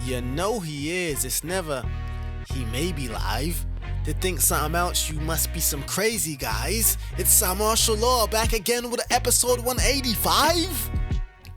You know he is. It's never he may be live. To think something else, you must be some crazy guys. It's Cymarshall back again with episode 185.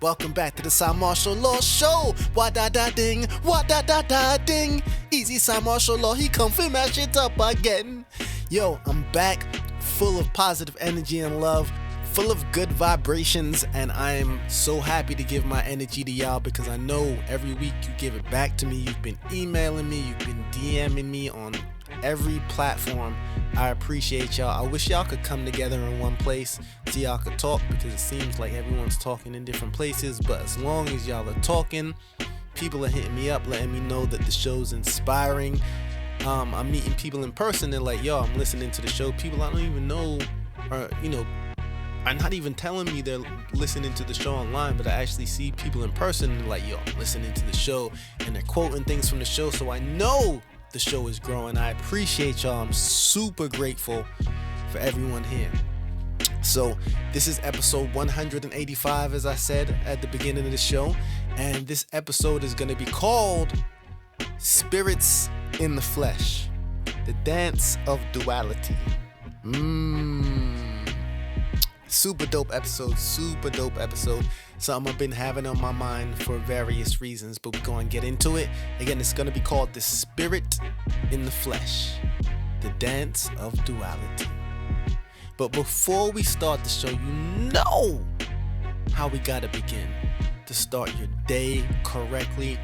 Welcome back to the Cymarshall Show. Wa-da-da-ding, wa-da-da-da-ding. Easy Cymarshall, he come fi mash it up again. Yo, I'm back full of positive energy and love, full of good vibrations, and I am so happy to give my energy to y'all because I know every week you give it back to me. You've been emailing me, you've been DMing me on every platform. I appreciate y'all. I wish y'all could come together in one place so y'all could talk, because it seems like everyone's talking in different places, but as long as y'all are talking, people are hitting me up letting me know that the show's inspiring. I'm meeting people in person. They're like, yo, I'm listening to the show. People I don't even know are not even telling me they're listening to the show online, but I actually see people in person and like, yo, I'm listening to the show, and they're quoting things from the show, so I know the show is growing. I appreciate y'all. I'm super grateful for everyone here. So this is episode 185, as I said at the beginning of the show, and this episode is going to be called Spirits in the Flesh, the Dance of Duality. Super dope episode. Something I've been having on my mind for various reasons, but we're going to get into it. Again, it's going to be called The Spirit in the Flesh, the Dance of Duality. But before we start the show, you know how we got to begin to start your day correctly.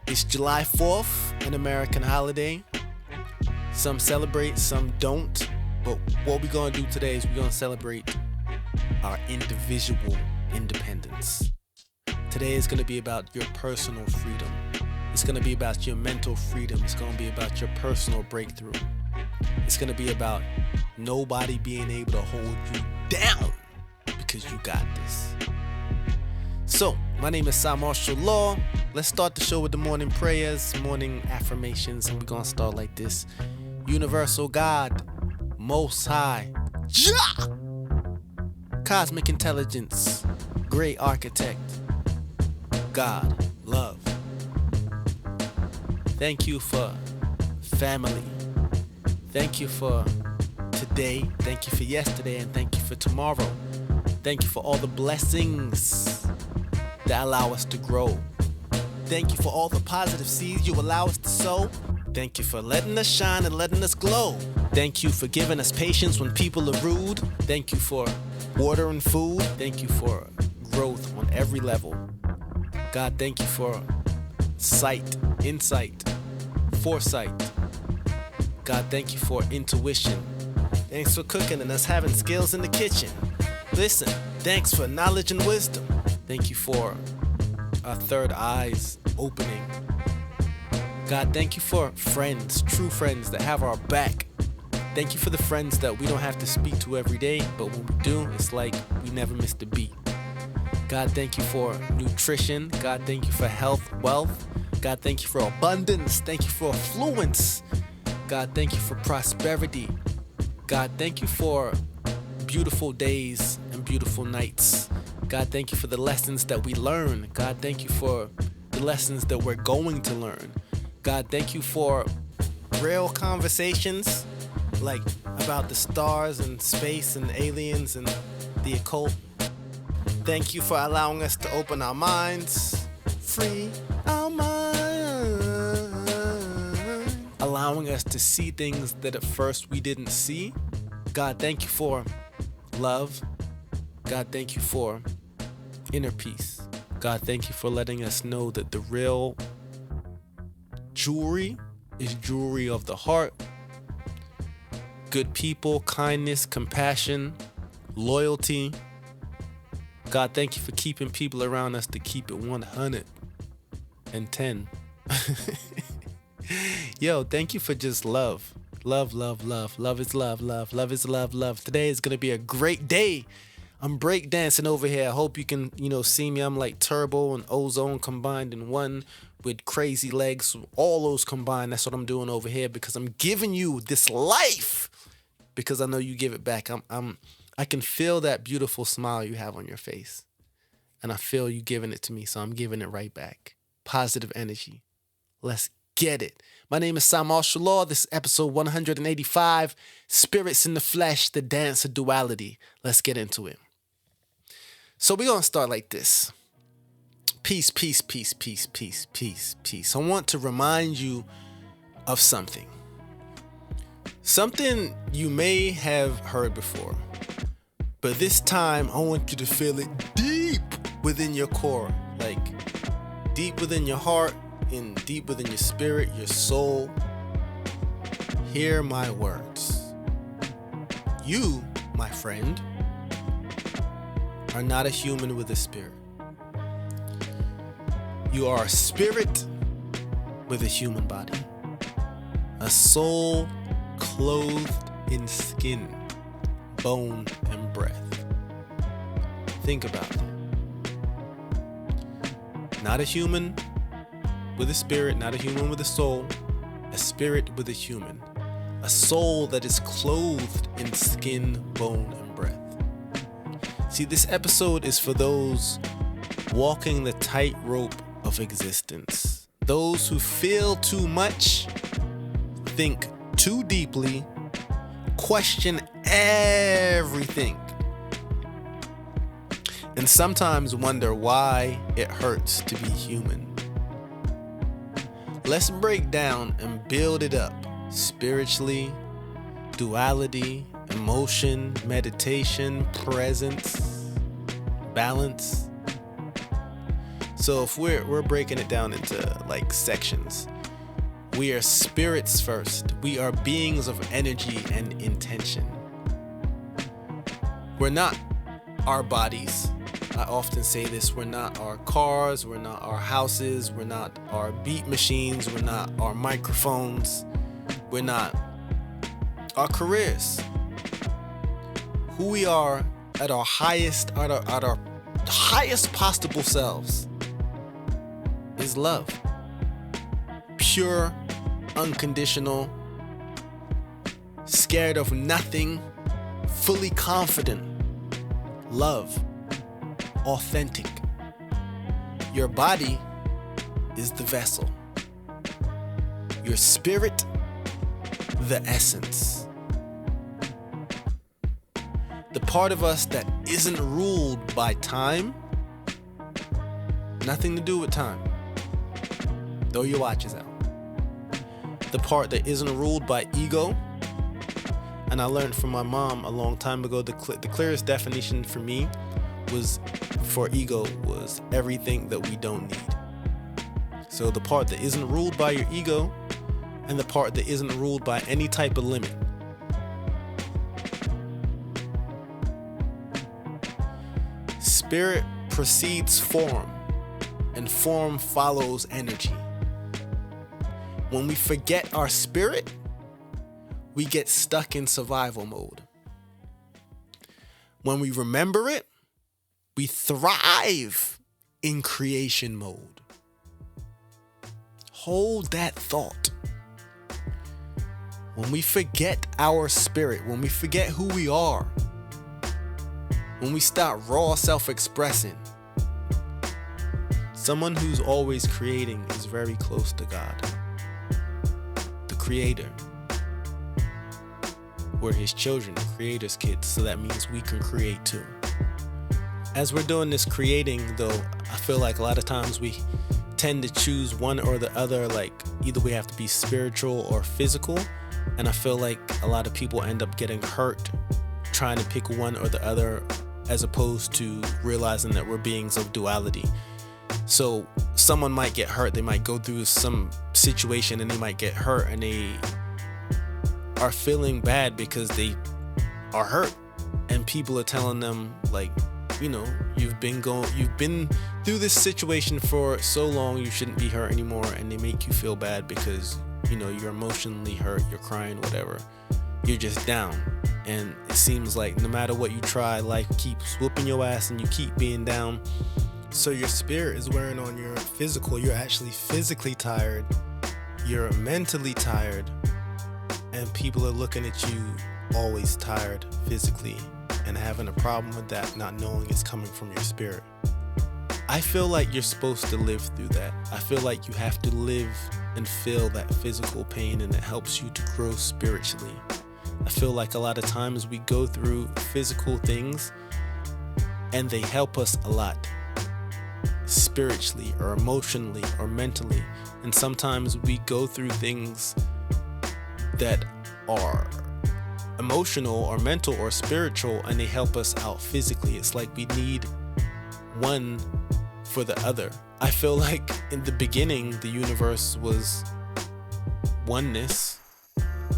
It's July 4th, an American holiday. Some celebrate, some don't. But what we're going to do today is we're going to celebrate our individual independence. Today is going to be about your personal freedom. It's going to be about your mental freedom. It's going to be about your personal breakthrough. It's going to be about nobody being able to hold you down because you got this. So, my name is Cymarshall. Let's start the show with the morning prayers, morning affirmations, and we're going to start like this. Universal God, Most High, Jah! Cosmic intelligence, great architect, God, love. Thank you for family. Thank you for today. Thank you for yesterday, and thank you for tomorrow. Thank you for all the blessings that allow us to grow. Thank you for all the positive seeds you allow us to sow. Thank you for letting us shine and letting us glow. Thank you for giving us patience when people are rude. Thank you for water and food. Thank you for growth on every level. God, thank you for sight, insight, foresight. God, thank you for intuition. Thanks for cooking and us having skills in the kitchen. Listen, thanks for knowledge and wisdom. Thank you for our third eyes opening. God, thank you for friends, true friends that have our back. Thank you for the friends that we don't have to speak to every day, but when we do, it's like we never missed a beat. God, thank you for nutrition. God, thank you for health, wealth. God, thank you for abundance. Thank you for affluence. God, thank you for prosperity. God, thank you for beautiful days and beautiful nights. God, thank you for the lessons that we learn. God, thank you for the lessons that we're going to learn. God, thank you for real conversations, like about the stars and space and aliens and the occult. Thank you for allowing us to open our minds, free our mind, allowing us to see things that at first we didn't see. God, thank you for love. God, thank you for inner peace. God, thank you for letting us know that the real jewelry is jewelry of the heart. Good people, kindness, compassion, loyalty. God, thank you for keeping people around us to keep it 110. Yo, thank you for just love. Love, love, love. Love is love, love. Love is love, love. Today is going to be a great day. I'm break dancing over here. I hope you can, see me. I'm like Turbo and Ozone combined in one with crazy legs. All those combined. That's what I'm doing over here because I'm giving you this life because I know you give it back. I can feel that beautiful smile you have on your face, and I feel you giving it to me, so I'm giving it right back. Positive energy. Let's get it. My name is Cymarshall. This is episode 185, Spirits in the Flesh, the Dance of Duality. Let's get into it. So we're going to start like this. Peace, peace, peace, peace, peace, peace, peace. I want to remind you of something. Something you may have heard before, but this time I want you to feel it deep within your core, like deep within your heart and deep within your spirit, your soul. Hear my words. You, my friend, are not a human with a spirit. You are a spirit with a human body, a soul clothed in skin, bone, and breath. Think about it. Not a human with a spirit, not a human with a soul, a spirit with a human, a soul that is clothed in skin, bone, and breath. See, this episode is for those walking the tightrope of existence, those who feel too much, think too deeply, question everything, and sometimes wonder why it hurts to be human. Let's break down and build it up spiritually, duality, emotion, meditation, presence, balance. So if we're breaking it down into like sections, we are spirits first. We are beings of energy and intention. We're not our bodies. I often say this, we're not our cars, we're not our houses, we're not our beat machines, we're not our microphones, we're not our careers. Who we are at our highest possible selves is love. Pure, unconditional, scared of nothing, fully confident. Love. Authentic. Your body is the vessel. Your spirit, the essence. The part of us that isn't ruled by time, nothing to do with time. Throw your watches out. The part that isn't ruled by ego, and I learned from my mom a long time ago, the clearest definition for me for ego was everything that we don't need. So the part that isn't ruled by your ego and the part that isn't ruled by any type of limit. Spirit precedes form, and form follows energy. When we forget our spirit, we get stuck in survival mode. When we remember it, we thrive in creation mode. Hold that thought. When we forget our spirit, when we forget who we are, when we start raw self-expressing, someone who's always creating is very close to God, the Creator. We're His children, the Creator's kids, so that means we can create too. As we're doing this creating, though, I feel like a lot of times we tend to choose one or the other, like either we have to be spiritual or physical, and I feel like a lot of people end up getting hurt trying to pick one or the other as opposed to realizing that we're beings of duality. So someone might get hurt, they might go through some situation and they might get hurt and they are feeling bad because they are hurt, and people are telling them like, you know, you've been through this situation for so long, you shouldn't be hurt anymore, and they make you feel bad because, you know, you're emotionally hurt, you're crying, whatever, you're just down. And it seems like no matter what you try, life keeps whooping your ass and you keep being down. So your spirit is wearing on your physical. You're actually physically tired, you're mentally tired, and people are looking at you always tired physically and having a problem with that, not knowing it's coming from your spirit. I feel like you're supposed to live through that. I feel like you have to live and feel that physical pain, and it helps you to grow spiritually. I feel like a lot of times we go through physical things and they help us a lot spiritually or emotionally or mentally. And sometimes we go through things that are emotional or mental or spiritual, and they help us out physically. It's like we need one for the other. I feel like in the beginning, the universe was oneness,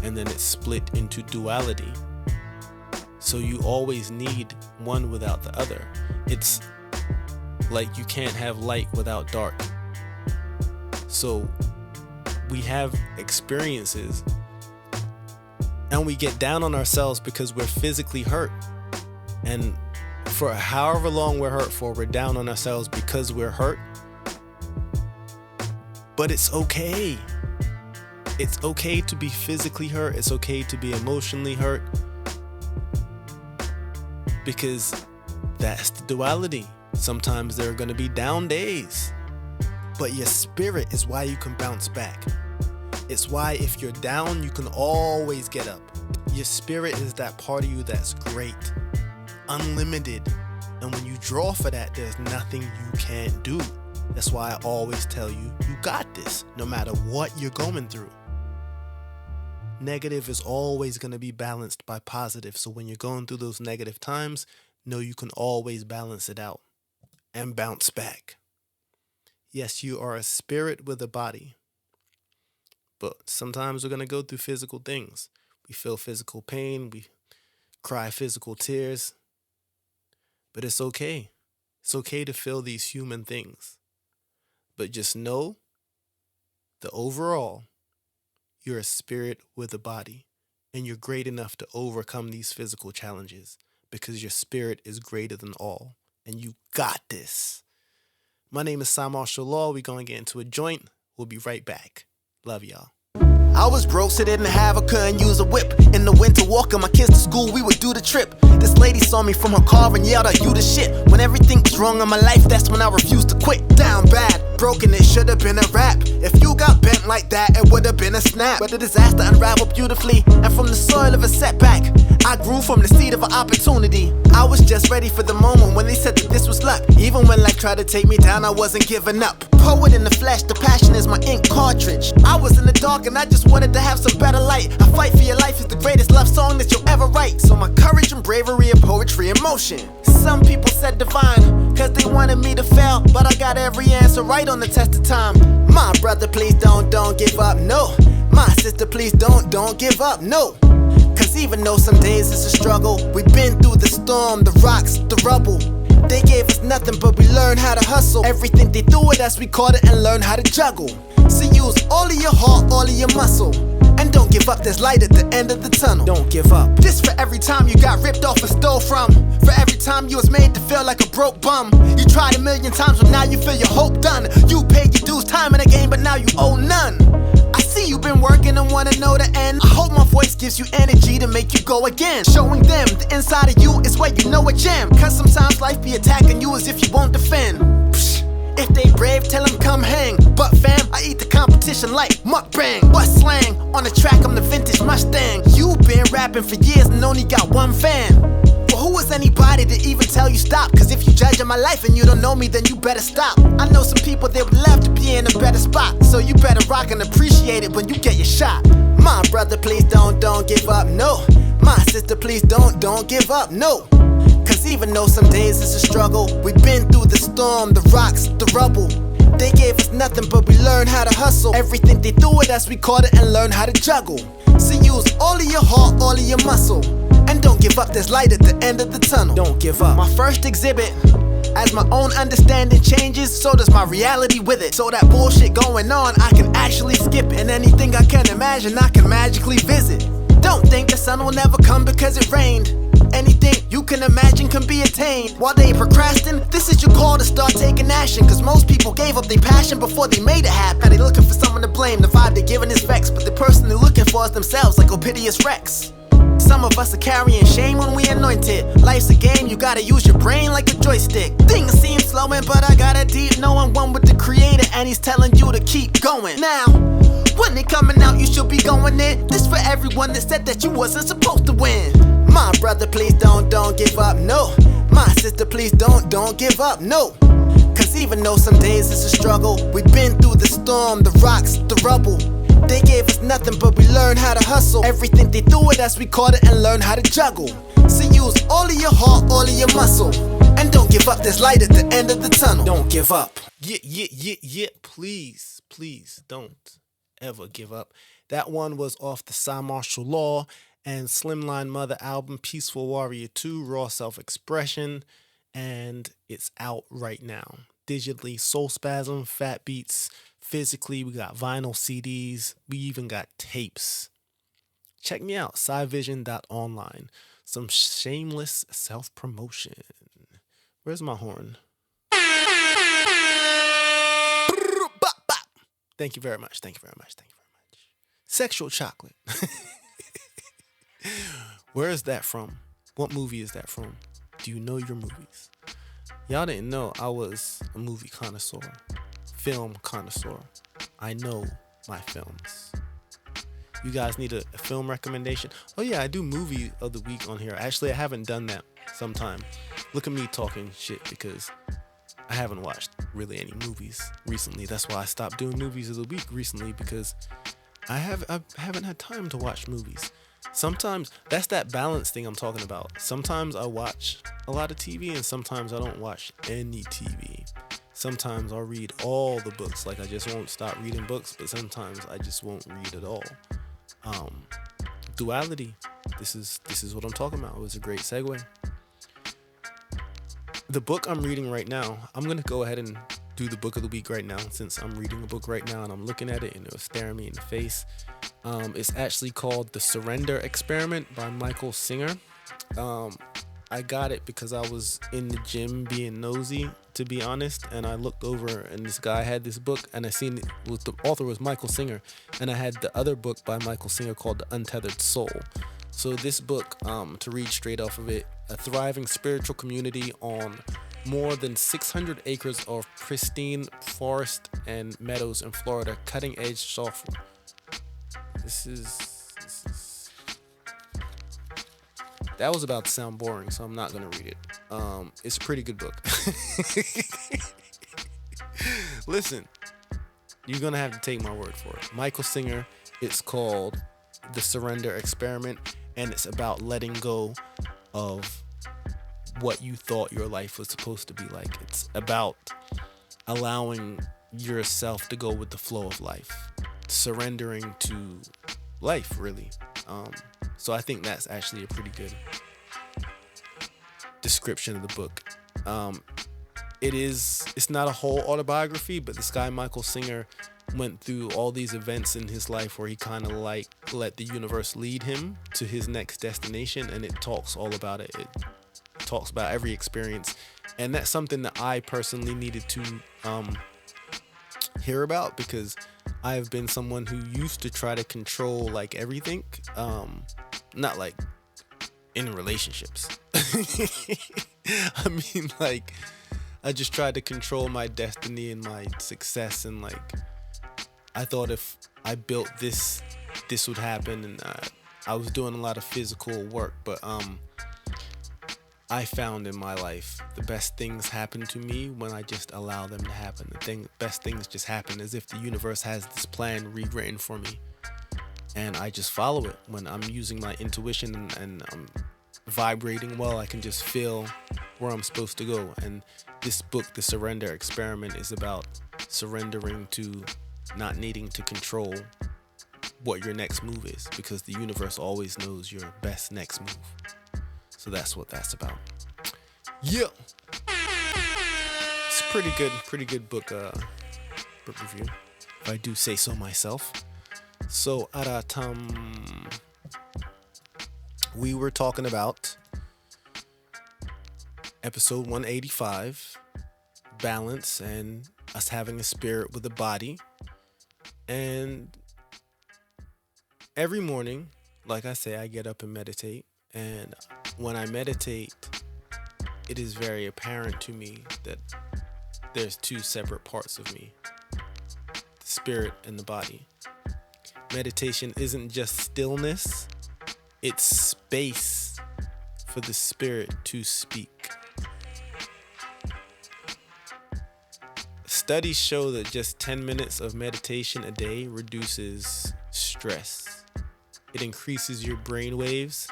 and then it split into duality. So you always need one without the other. It's like you can't have light without dark. So we have experiences and we get down on ourselves because we're physically hurt. And for however long we're hurt for, we're down on ourselves because we're hurt. But it's okay. It's okay to be physically hurt. It's okay to be emotionally hurt. Because that's the duality. Sometimes there are going to be down days. But your spirit is why you can bounce back. It's why if you're down, you can always get up. Your spirit is that part of you that's great, unlimited. And when you draw for that, there's nothing you can't do. That's why I always tell you, you got this, no matter what you're going through. Negative is always going to be balanced by positive. So when you're going through those negative times, know you can always balance it out and bounce back. Yes, you are a spirit with a body. But sometimes we're going to go through physical things. We feel physical pain. We cry physical tears. But it's okay. It's okay to feel these human things. But just know that overall, you're a spirit with a body. And you're great enough to overcome these physical challenges because your spirit is greater than all. And you got this. My name is Cymarshall. We're going to get into a joint. We'll be right back. Love y'all. I was broke, so didn't have, I couldn't use a whip. In the winter, walking my kids to school, we would do the trip. This lady saw me from her car and yelled out, "You the shit." When everything was wrong in my life, that's when I refused to quit. Down bad, broken, it should have been a rap. If you got bent like that, it would have been a snap. But the disaster unraveled beautifully, and from the soil of a setback, I grew from the seed of an opportunity. I was just ready for the moment when they said that this was luck. Even when life tried to take me down, I wasn't giving up. Poet in the flesh, the passion is my ink cartridge. I was in the dark and I just wanted to have some better light. A fight for your life is the greatest love song that you'll ever write. So my courage and bravery and poetry in motion. Some people said divine, cause they wanted me to fail, but I got every answer right on the test of time. My brother, please don't give up, no. My sister, please don't give up, no. Cause even though some days it's a struggle, we've been through the storm, the rocks, the rubble. They gave us nothing, but we learned how to hustle. Everything they threw at us, we caught it and learned how to juggle. So use all of your heart, all of your muscle. And don't give up, there's light at the end of the tunnel. Don't give up. This for every time you got ripped off and stole from. For every time you was made to feel like a broke bum. You tried 1,000,000 times, but now you feel your hope done. You paid your dues time in the game, but now you owe none. I see you've been working and wanna know the end. I hope my voice gives you energy to make you go again. Showing them the inside of you is where you know a gem. Cause sometimes life be attacking you as if you won't defend. Psh, if they brave, tell them come hang. But fam, I eat the competition like mukbang. What slang? On the track, I'm the vintage Mustang. You been rapping for years and only got one fan. But who is anybody to even tell you stop? Cause if you judging my life and you don't know me, then you better stop. I know some people that would love to be in a better spot. So you better rock and appreciate it when you get your shot. My brother, please don't give up, no. My sister, please don't give up, no. Cause even though some days it's a struggle, we've been through the storm, the rocks, the rubble. They gave us nothing, but we learned how to hustle. Everything they threw at us, we caught it and learned how to juggle. So use all of your heart, all of your muscle. And don't give up, there's light at the end of the tunnel. Don't give up. My first exhibit, as my own understanding changes, so does my reality with it. So that bullshit going on, I can actually skip it. And anything I can imagine, I can magically visit. Don't think the sun will never come because it rained. Anything you can imagine can be attained. While they procrastinate, this is your call to start taking action. Cause most people gave up their passion before they made it happen. Now they looking for someone to blame. The vibe they're giving is vex, but the person they're looking for is themselves, like Ophidius Rex. Some of us are carrying shame when we anointed. Life's a game, you gotta use your brain like a joystick. Things seem slowing, but I got a deep knowing, one with the creator, and he's telling you to keep going. Now, when they coming out, you should be going in. This for everyone that said that you wasn't supposed to win. My brother, please don't give up, no. My sister, please don't give up, no. Cause even though some days it's a struggle, we've been through the storm, the rocks, the rubble. They gave us nothing, but we learned how to hustle. Everything they threw at us, we caught it and learned how to juggle. So use all of your heart, all of your muscle, and don't give up, there's light at the end of the tunnel. Don't give up. Yeah. Please don't ever give up. That one was off the Cymarshall Law and Slimline Mother album, Peaceful Warrior 2, Raw Self-Expression, and it's out right now. Digitally, Soul Spasm, Fat Beats, physically, we got vinyl CDs, we even got tapes. Check me out, cyvision.online. Some shameless self-promotion. Where's my horn? Thank you very much. Sexual chocolate. Where is that from? What movie is that from? Do you know your movies? Y'all didn't know I was a movie connoisseur, film connoisseur. I know my films. You guys need a film recommendation? Oh yeah, I do movie of the week on here. Actually, I haven't done that sometime. Look at me talking shit because I haven't watched really any movies recently. That's why I stopped doing movies of the week recently, because I haven't had time to watch movies. Sometimes that's that balance thing I'm talking about. Sometimes I watch a lot of TV and sometimes I don't watch any TV. Sometimes I'll read all the books, like I just won't stop reading books, but sometimes I just won't read at all. Duality. This is what I'm talking about. It was a great segue. The book I'm reading right now, I'm going to go ahead and do the book of the week right now, since I'm reading a book right now and I'm looking at it and it was staring me in the face. It's actually called The Surrender Experiment by Michael Singer. I got it because I was in the gym being nosy, to be honest, and I looked over and this guy had this book and I seen the author was Michael Singer, and I had the other book by Michael Singer called The Untethered Soul. So this book, to read straight off of it, a thriving spiritual community on more than 600 acres of pristine forest and meadows in Florida, cutting edge software. This is that was about to sound boring, so I'm not gonna read it. It's a pretty good book. Listen, you're gonna have to take my word for it. Michael Singer. It's called The Surrender Experiment, and it's about letting go of what you thought your life was supposed to be like. It's about allowing yourself to go with the flow of life, surrendering to life, really. So I think that's actually a pretty good description of the book. It's not a whole autobiography, but this guy Michael Singer went through all these events in his life where he kind of like let the universe lead him to his next destination, and it talks all about it. It talks about every experience, and that's something that I personally needed to hear about, because I have been someone who used to try to control like everything, not like in relationships. I mean, like, I just tried to control my destiny and my success, and like I thought if I built this would happen, and I was doing a lot of physical work, but I found in my life the best things happen to me when I just allow them to happen. Best things just happen as if the universe has this plan rewritten for me, and I just follow it. When I'm using my intuition and I'm vibrating well, I can just feel where I'm supposed to go. And this book, The Surrender Experiment, is about surrendering to not needing to control what your next move is, because the universe always knows your best next move. So that's what that's about. Yeah. It's a pretty good book review, if I do say so myself. So we were talking about episode 185, balance and us having a spirit with a body. And every morning, like I say, I get up and meditate. And when I meditate, it is very apparent to me that there's two separate parts of me, the spirit and the body. Meditation isn't just stillness, it's space for the spirit to speak. Studies show that just 10 minutes of meditation a day reduces stress. It increases your brain waves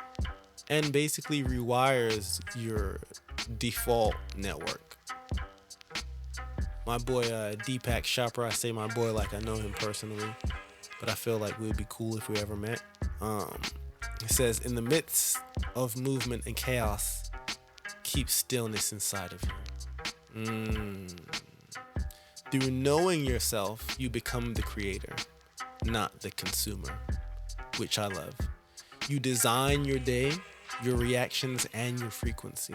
and basically rewires your default network. My boy Deepak Chopra, I say my boy like I know him personally, but I feel like we'd be cool if we ever met. It says, in the midst of movement and chaos, keep stillness inside of you. Through knowing yourself, you become the creator, not the consumer, which I love. You design your day, your reactions, and your frequency.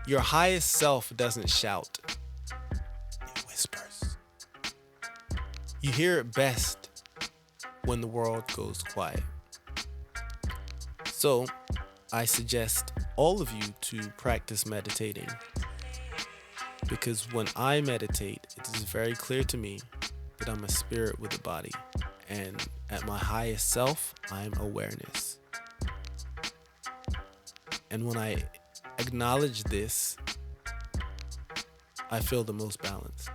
Your highest self doesn't shout, it whispers. You hear it best when the world goes quiet. So, I suggest all of you to practice meditating, because when I meditate, it is very clear to me that I'm a spirit with a body, and at my highest self, I'm awareness. And when I acknowledge this, I feel the most balanced.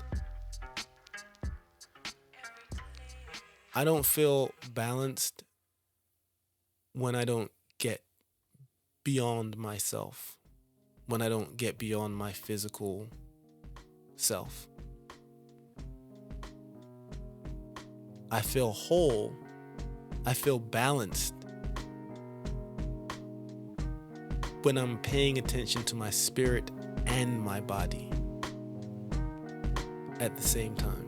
I don't feel balanced when I don't get beyond myself, when I don't get beyond my physical self. I feel whole, I feel balanced when I'm paying attention to my spirit and my body at the same time.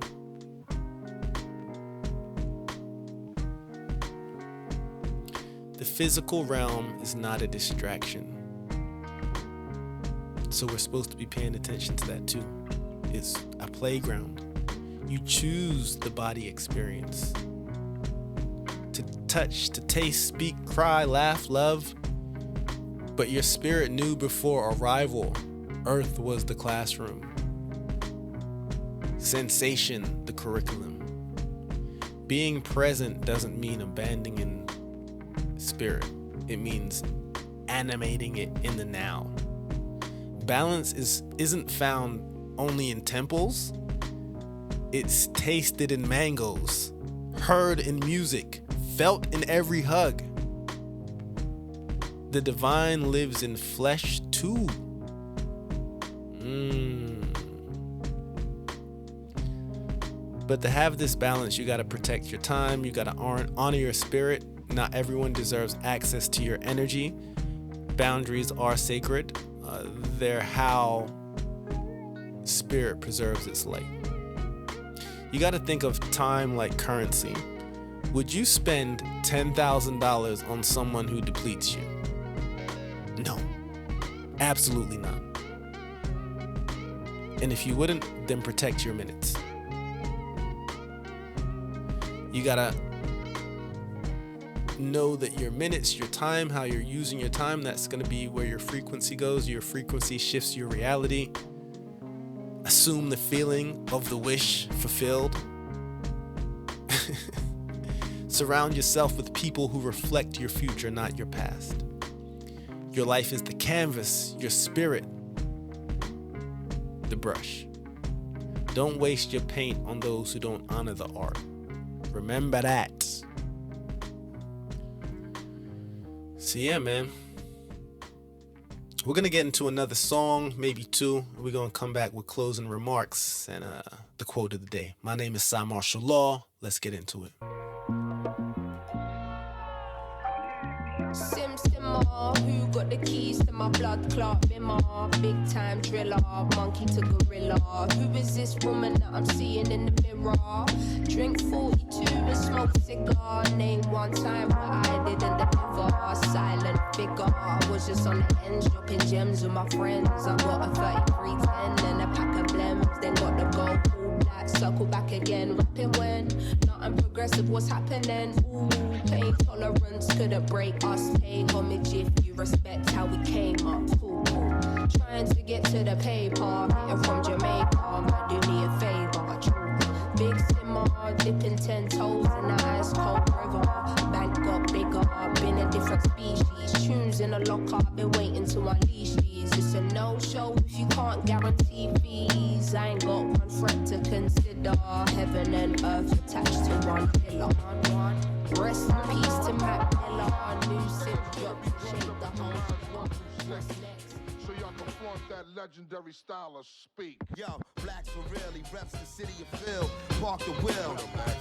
The physical realm is not a distraction, so we're supposed to be paying attention to that too. It's a playground. You choose the body experience. To touch, to taste, speak, cry, laugh, love. But your spirit knew before arrival, Earth was the classroom. Sensation, the curriculum. Being present doesn't mean abandoning spirit. It means animating it in the now. Balance isn't found only in temples. It's tasted in mangoes, heard in music, felt in every hug. The divine lives in flesh too. But to have this balance, you gotta protect your time, you gotta honor your spirit. Not everyone deserves access to your energy. Boundaries are sacred. They're how spirit preserves its light. You gotta think of time like currency. Would you spend $10,000 on someone who depletes you? No, absolutely not. And if you wouldn't, then protect your minutes. You gotta know that your minutes, your time, how you're using your time, that's gonna be where your frequency goes. Your frequency shifts your reality. Assume the feeling of the wish fulfilled. Surround yourself with people who reflect your future, not your past. Your life is the canvas, your spirit, the brush. Don't waste your paint on those who don't honor the art. Remember that. So yeah, man. We're going to get into another song, maybe two. We're going to come back with closing remarks and the quote of the day. My name is Cymarshall. Let's get into it. Who got the keys to my blood clot bimmer? Big time driller, monkey to gorilla. Who is this woman that I'm seeing in the mirror? Drink 42 and smoke cigar. Name one time what I didn't deliver. Silent figure, I was just on the ends, dropping gems with my friends. I got a 3310 and a pack of blems. Then got the gold cool black back, circle back again. Rapping when nothing progressive, what's happening? Ooh, pain tolerance couldn't break us. Pay homage if you respect how we came up. Cool, cool. Trying to get to the paper, hitting from Jamaica. Might do me a favor, true. Big simmer, dipping 10 toes in the ice cold river. Bank got bigger, been a different species. Tunes in a locker, been waiting to unleash these. It's a no-show if you can't guarantee fees. I ain't got one threat to consider. Heaven and earth attached to one pillar. Rest in peace to Mac Miller. New sip drop to shake the whole world. What's next? So y'all can flaunt that legendary style of speak. Yo, blacks for real, he reps the city of Phil. Park the wheel,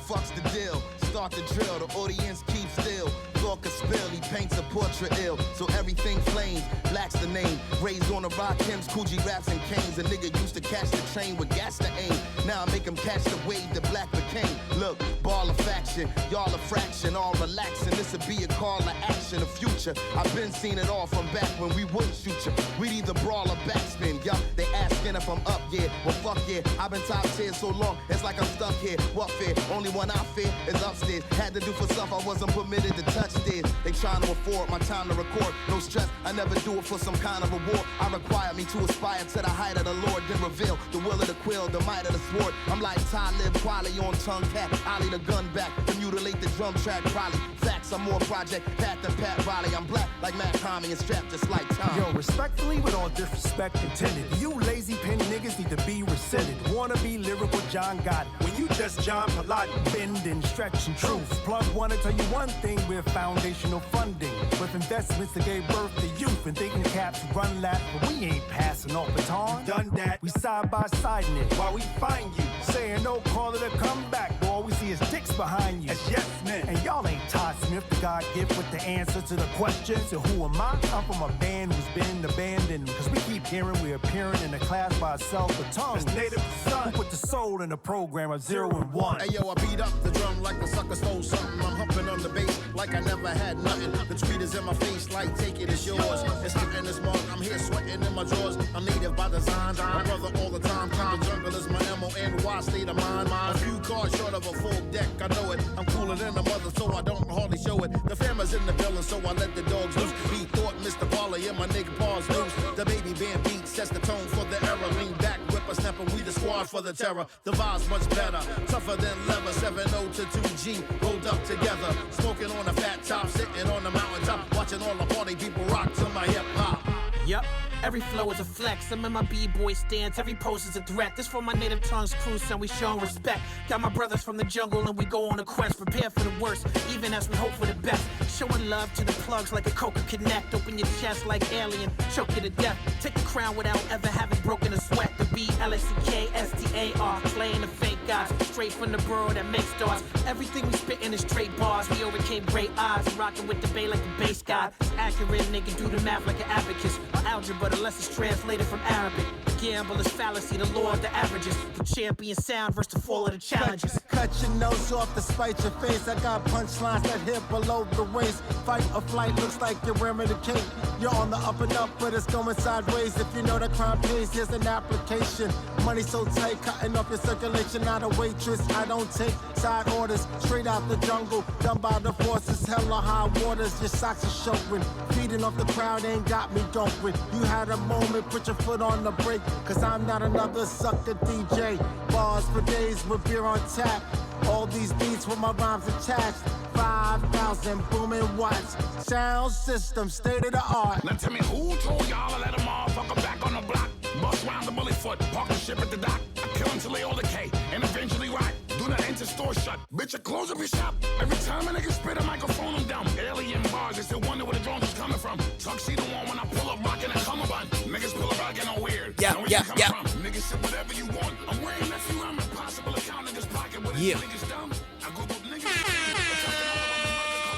fucks the deal. Start the drill, the audience keeps still. Talk a spill, he paints a portrait ill. So everything flames, black's the name. Raised on the rock, Kim's, Coogee raps and canes. A nigga used to catch the train with gas to aim. Now I make him catch the wave that black became. Look, ball of faction, y'all a fraction, all relaxing. This'll be a call to action, a future. I've been seen it all from back when we wouldn't shoot you. We'd either brawl or backspin, yo. They asking if I'm up, yeah. Well, fuck yeah. I've been top tier so long, it's like I'm stuck here. What fear? Only one I fear is upstairs. Had to do for stuff I wasn't permitted to touch stairs. They trying to afford my time to record. No stress, I never do it for some kind of reward. I require me to aspire to the height of the Lord, then reveal the will of the quill, the might of the sword. I'm like Talib Kweli on tongue cat. Ollie the gun back, to mutilate the drum track, probably. Facts, I'm more project, Pat than Pat Riley. I'm black like Matt Tommy and strapped just like Tom. Yo, respectfully, with all disrespect intended, you lazy pen niggas need to be rescinded. Wanna be lyrical John Gotti when you just John Pilates, bending, stretching truth. Plug wanna tell you one thing, we're foundational funding with investments that gave birth to youth and thinking caps run laps, but we ain't passing off baton. Done that, we side by side in it while we find you. Saying no, call it a comeback, but all we see is dicks behind you. As yes men, and y'all ain't Todd Smith, the God gift with the answer to the question. So who am I? I'm from a band who's been abandoned, cause we keep hearing we're appearing in a class by ourselves with tongues. It's native son who put the soul in the program of 0 and 1. Hey yo, I beat up the drum like the sucker stole something. I'm humping on the bass like I never had nothing. The tweet is in my face like take it, it's yours. It's hitting this mark, I'm here sweating in my drawers. I'm native by design, my brother all the time. The jungle is my M-O-N-Y state of mind. A few cards short of a full deck, I know it. I'm cooler than a mother, so I don't hardly show it. The family's in the building, so I let the dogs loose. Be thought Mr. Parley and my nigga paws loose. The baby band beat sets the tone for the era. Lean back, whip a snapper, we the squad for the terror. The vibe's much better, tougher than leather. 7-0 to 2G, rolled up together. Smoking on a fat top, sitting on the mountaintop. Watching all the party people rock to my hip hop. Yep. Every flow is a flex, I'm in my b-boy stance, every pose is a threat. This for my native tongue's crew, son, we showing respect. Got my brothers from the jungle and we go on a quest. Prepare for the worst, even as we hope for the best. Showing love to the plugs like a Coca Connect. Open your chest like alien, choke you to death. Take the crown without ever having broken a sweat. The B-L-S-E-K-S-T-A-R, playing the fake gods. Straight from the burrow that makes stars. Everything we spittin' is straight bars. We overcame great odds, rocking with the bay like the bass god. It's accurate, nigga, do the math like an abacus. Or algebra, unless it's translated from Arabic. The gamble is fallacy, the law of the averages. The champion sound versus the fall of the challenges. Cut your nose off to spite your face. I got punchlines that hit below the waist. Fight or flight looks like you're wearing a cape. You're on the up and up, but it's going sideways. If you know the crime pays, here's an application. Money so tight, cutting off your circulation. Not a waitress, I don't take side orders. Straight out the jungle, done by the forces. Hella high waters, your socks are showing. Feeding off the crowd ain't got me going. You had a moment, put your foot on the brake. Cause I'm not another sucker DJ. Bars for days with beer on tap. All these beats with my rhymes attached. 5,000 booming watts. Sound system, state of the art. Now tell me who told y'all to let a motherfucker back on the block? Bust round the bullet foot, park the ship at the dock. I kill until they all decay, and eventually rot. Do not enter store shut, bitch, I close up your shop. Every time a nigga spit a microphone, I'm down. Alien bars, they still wonder where the drones is coming from. Tuxedo on when I pull up, rockin' a cummerbund. Niggas pull up, rockin' all weird. Yeah. From? Niggas say whatever you want. I'm wearing that few, I'm impossible account in this pocket. But Yeah. niggas dumb. I go with niggas.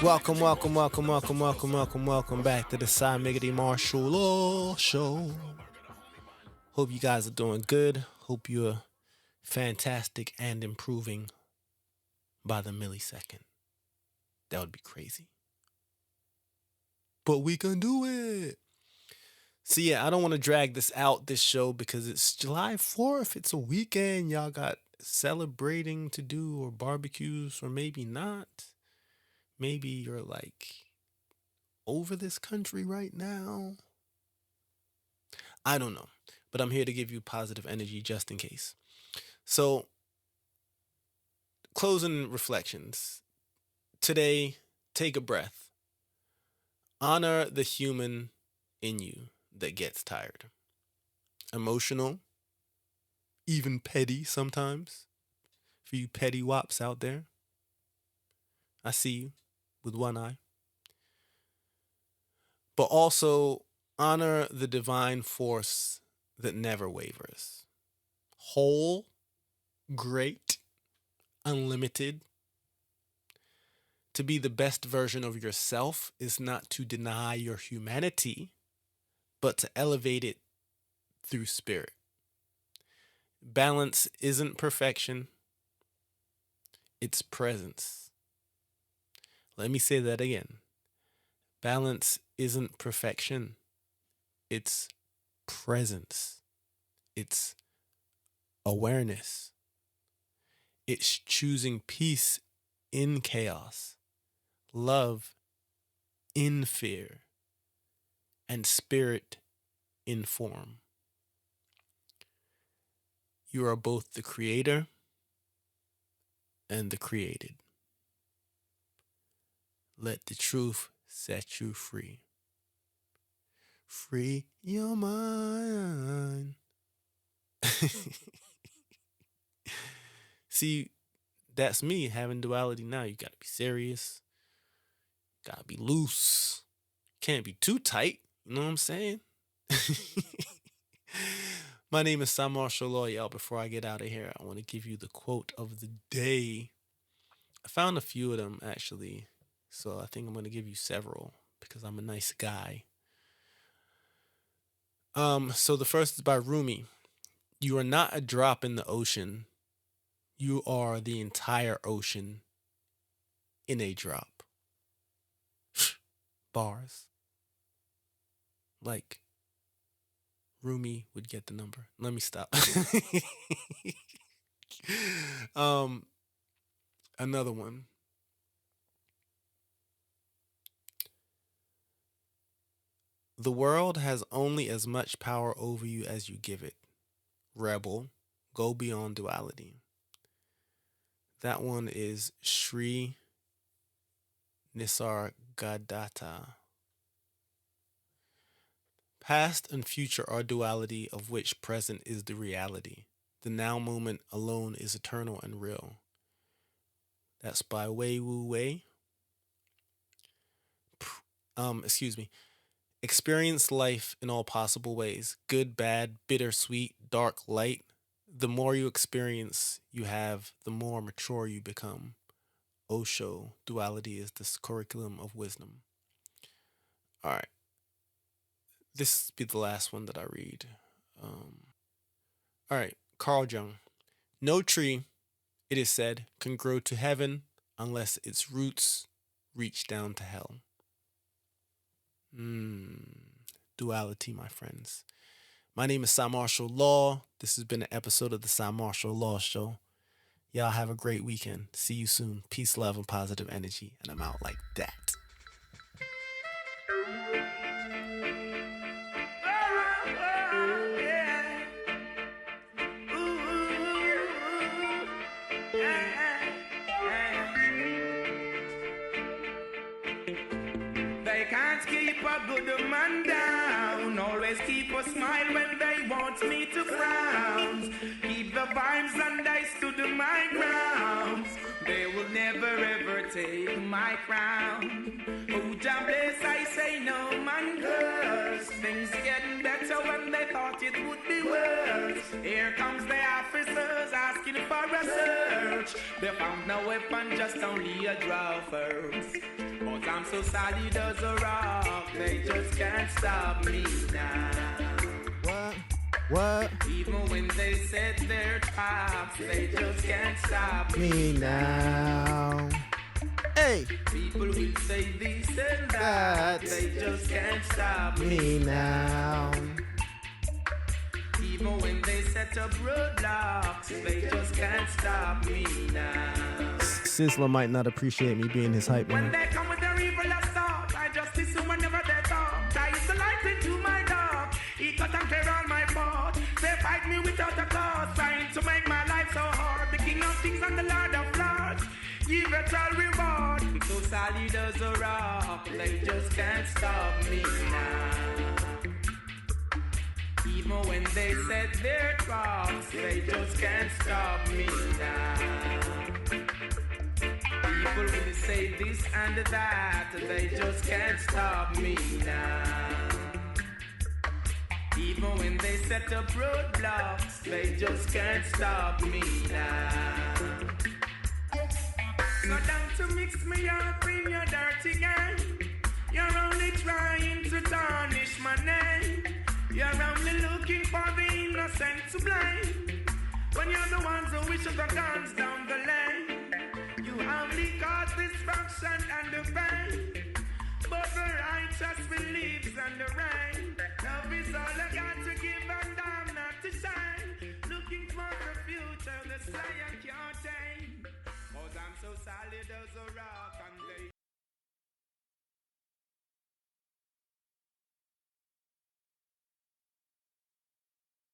Welcome back to the Cymarshall show. Hope you guys are doing good. Hope you're fantastic and improving by the millisecond. That would be crazy. But we can do it. So yeah, I don't want to drag this show because it's July 4th. It's a weekend. Y'all got celebrating to do or barbecues, or maybe not. Maybe you're like over this country right now. I don't know, but I'm here to give you positive energy just in case. So, closing reflections. Today, take a breath. Honor the human in you that gets tired. Emotional, even petty sometimes. For you petty wops out there, I see you with one eye. But also honor the divine force that never wavers. Whole, great, unlimited. To be the best version of yourself is not to deny your humanity, but to elevate it through spirit. Balance isn't perfection, it's presence. Let me say that again. Balance isn't perfection, it's presence. It's awareness. It's choosing peace in chaos, love in fear, and spirit in form. You are both the creator and the created. Let the truth set you free. Free your mind. See, that's me having duality now. You gotta be serious. Gotta be loose. Can't be too tight. You know what I'm saying? My name is Cymarshall, y'all. Before I get out of here, I want to give you the quote of the day. I found a few of them, actually. So I think I'm going to give you several because I'm a nice guy. So the first is by Rumi. You are not a drop in the ocean. You are the entire ocean in a drop. Bars. Like, Rumi would get the number. Let me stop. Another one. The world has only as much power over you as you give it. Rebel, go beyond duality. That one is Sri Nisargadatta. Past and future are duality, of which present is the reality. The now moment alone is eternal and real. That's by Wei Wu Wei. Experience life in all possible ways. Good, bad, bitter, sweet, dark, light. The more you experience you have, the more mature you become. Osho, duality is the curriculum of wisdom. All right. This will be the last one that I read. All right. Carl Jung. No tree, it is said, can grow to heaven unless its roots reach down to hell. Duality, my friends. My name is Cymarshall Law. This has been an episode of the Cymarshall Law Show. Y'all have a great weekend. See you soon. Peace, love, and positive energy. And I'm out like that. They can't keep a good man down. Always keep a smile when they want me to frown. Keep the vibes and I stood my ground. They will never ever take my crown. Oh, Jah bless, I say no man curse. Things getting better when they thought it would be worse. Here comes the officers asking for a search. They found no weapon, just only a draw first. But I'm so solid as a rock, they just can't stop me now. What? Even when they set their traps, they just can't stop Me now. Hey! People will say this and that, they just can't stop Me now. Even when they set up roadblocks, they just can't stop me now. Sizzler might not appreciate me being his hype When man. they come with their evil thoughts, I just listen whenever they talk. I is the light into my dark. He cut and clear all my faults. They fight me without a cause, trying to make my life so hard. The King of Kings and the Lord of Lords, give it all reward. So solid as a rock, they just can't stop me now. Even when they set their traps, they just can't stop me now. People will say this and that, they just can't stop me now. Even when they set up roadblocks, they just can't stop me now. So down to mix me up in your dirty game. You're only trying to tarnish my name. You're only looking for the innocent to blame. When you're the ones who wish the guns down the lane. You only cause destruction and the pain. But the righteous believes in the rain. Love is all I got to give and I'm not to shine. Looking for the future, the Slayer can't tame. 'Cause I'm so solid as a rock.